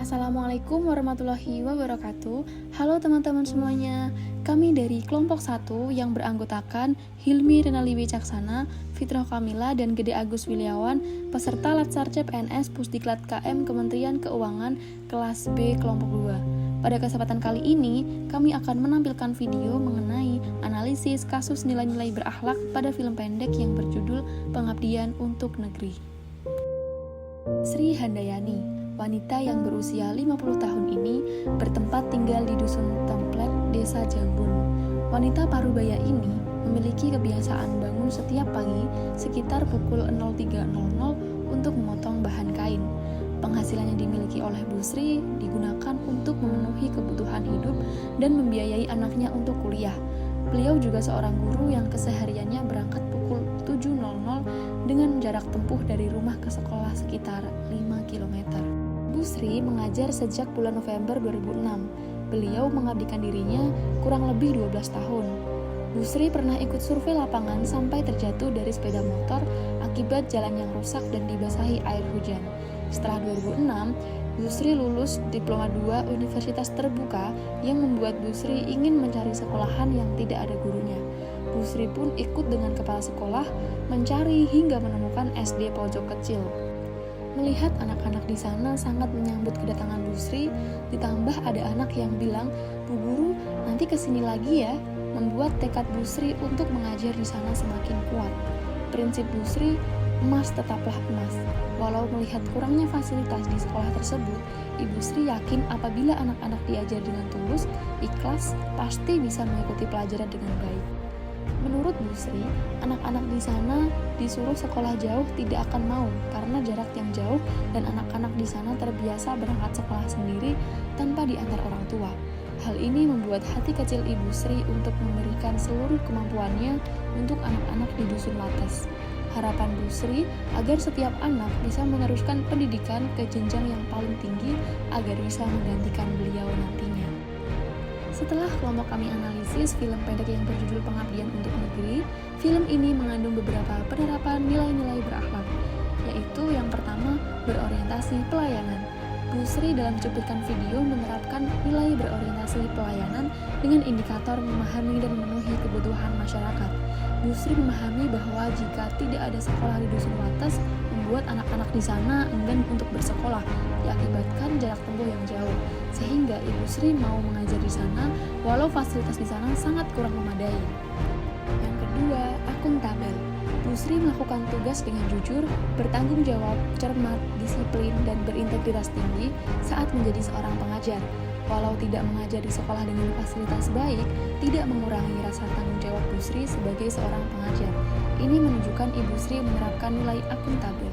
Assalamualaikum warahmatullahi wabarakatuh. Halo teman-teman semuanya. Kami dari kelompok 1 yang beranggotakan Hilmi Renali Wicaksana, Fitrah Kamila, dan Gede Agus Wiliawan, peserta Latsar CPNS Pusdiklat KM Kementerian Keuangan kelas B kelompok 2. Pada kesempatan kali ini, kami akan menampilkan video mengenai analisis kasus nilai-nilai berakhlak pada film pendek yang berjudul Pengabdian untuk Negeri. Sri Handayani, wanita yang berusia 50 tahun ini bertempat tinggal di Dusun Templek, Desa Jambon. Wanita parubaya ini memiliki kebiasaan bangun setiap pagi sekitar pukul 03.00 untuk memotong bahan kain. Penghasilan yang dimiliki oleh Bu Sri digunakan untuk memenuhi kebutuhan hidup dan membiayai anaknya untuk kuliah. Beliau juga seorang guru yang kesehariannya berangkat pukul 7.00 dengan jarak tempuh dari rumah ke sekolah sekitar 5 km. Bu Sri mengajar sejak bulan November 2006. Beliau mengabdikan dirinya kurang lebih 12 tahun. Bu Sri pernah ikut survei lapangan sampai terjatuh dari sepeda motor akibat jalan yang rusak dan dibasahi air hujan. Setelah 2006, Bu Sri lulus Diploma 2 Universitas Terbuka yang membuat Bu Sri ingin mencari sekolahan yang tidak ada gurunya. Bu Sri pun ikut dengan kepala sekolah mencari hingga menemukan SD pojok kecil. Melihat anak-anak di sana sangat menyambut kedatangan Bu Sri, ditambah ada anak yang bilang, "Bu Guru, nanti kesini lagi ya," membuat tekad Bu Sri untuk mengajar di sana semakin kuat. Prinsip Bu Sri, emas tetaplah emas. Walau melihat kurangnya fasilitas di sekolah tersebut, Ibu Sri yakin apabila anak-anak diajar dengan tulus, ikhlas, pasti bisa mengikuti pelajaran dengan baik. Menurut Bu Sri, anak-anak di sana disuruh sekolah jauh tidak akan mau karena jarak yang jauh dan anak-anak di sana terbiasa berangkat sekolah sendiri tanpa diantar orang tua. Hal ini membuat hati kecil Ibu Sri untuk memberikan seluruh kemampuannya untuk anak-anak di Dusun Wates. Harapan Bu Sri agar setiap anak bisa meneruskan pendidikan ke jenjang yang paling tinggi agar bisa menggantikan beliau nantinya. Setelah kelompok kami analisis film pendek yang berjudul Pengabdian untuk Negeri, film ini mengandung beberapa penerapan nilai-nilai berakhlak, yaitu yang pertama, berorientasi pelayanan. Bu Sri dalam cuplikan video menerapkan nilai berorientasi pelayanan dengan indikator memahami dan memenuhi kebutuhan masyarakat. Bu Sri memahami bahwa jika tidak ada sekolah di Dusun Wates, membuat anak-anak di sana enggan untuk bersekolah, diakibatkan jarak tempuh yang jauh, sehingga Ibu Sri mau mengajar di sana, walau fasilitas di sana sangat kurang memadai. Yang kedua, akuntabel. Bu Sri melakukan tugas dengan jujur, bertanggung jawab, cermat, disiplin, dan berintegritas tinggi saat menjadi seorang pengajar. Walau tidak mengajar di sekolah dengan fasilitas baik, tidak mengurangi rasa tanggung jawab Bu Sri sebagai seorang pengajar. Ini menunjukkan Ibu Sri menerapkan nilai akuntabel.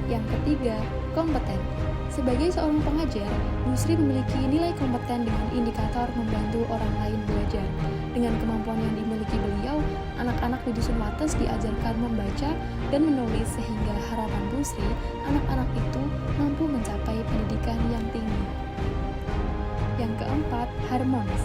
Yang ketiga, kompeten. Sebagai seorang pengajar, Bu Sri memiliki nilai kompeten dengan indikator membantu orang lain belajar. Dengan kemampuan yang dimiliki beliau, anak-anak di Dusun Wates diajarkan membaca dan menulis sehingga harapan Bu Sri, anak-anak itu mampu mencapai pendidikan yang tinggi. Yang keempat, harmonis.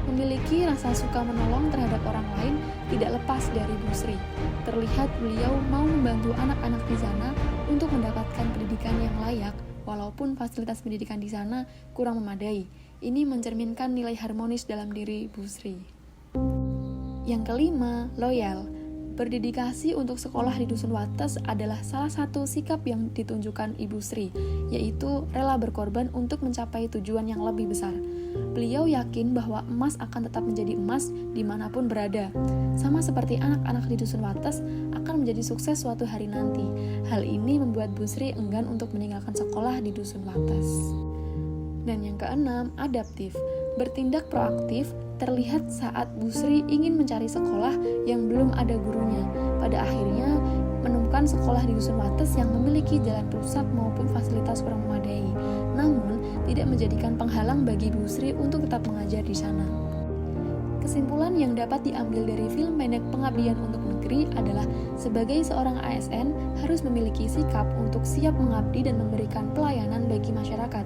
Memiliki rasa suka menolong terhadap orang lain tidak lepas dari Bu Sri. Terlihat beliau mau membantu anak-anak di sana untuk mendapatkan pendidikan yang layak, walaupun fasilitas pendidikan di sana kurang memadai. Ini mencerminkan nilai harmonis dalam diri Bu Sri. Yang kelima, loyal. Berdedikasi untuk sekolah di Dusun Wates adalah salah satu sikap yang ditunjukkan Ibu Sri, yaitu rela berkorban untuk mencapai tujuan yang lebih besar. Beliau yakin bahwa emas akan tetap menjadi emas dimanapun berada. Sama seperti anak-anak di Dusun Wates akan menjadi sukses suatu hari nanti. Hal ini membuat Bu Sri enggan untuk meninggalkan sekolah di Dusun Wates. Dan yang keenam, adaptif. Bertindak proaktif terlihat saat Bu Sri ingin mencari sekolah yang belum ada gurunya. Pada akhirnya menemukan sekolah di Dusun Wates yang memiliki jalan rusak maupun fasilitas kurang memadai. Namun, tidak menjadikan penghalang bagi Bu Sri untuk tetap mengajar di sana. Kesimpulan yang dapat diambil dari film pendek Pengabdian untuk Negeri adalah sebagai seorang ASN harus memiliki sikap untuk siap mengabdi dan memberikan pelayanan bagi masyarakat.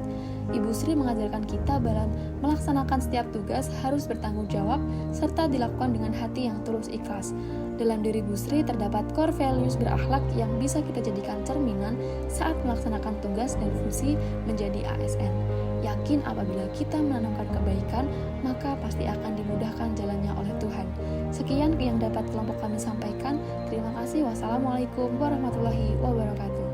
Ibu Sri mengajarkan kita dalam melaksanakan setiap tugas harus bertanggung jawab serta dilakukan dengan hati yang tulus ikhlas. Dalam diri Bu Sri terdapat core values berakhlak yang bisa kita jadikan cerminan saat melaksanakan tugas dan fungsi menjadi ASN. Yakin apabila kita menanamkan kebaikan, maka pasti akan dimudahkan jalannya oleh Tuhan. Sekian yang dapat kelompok kami sampaikan. Terima kasih. Wassalamualaikum warahmatullahi wabarakatuh.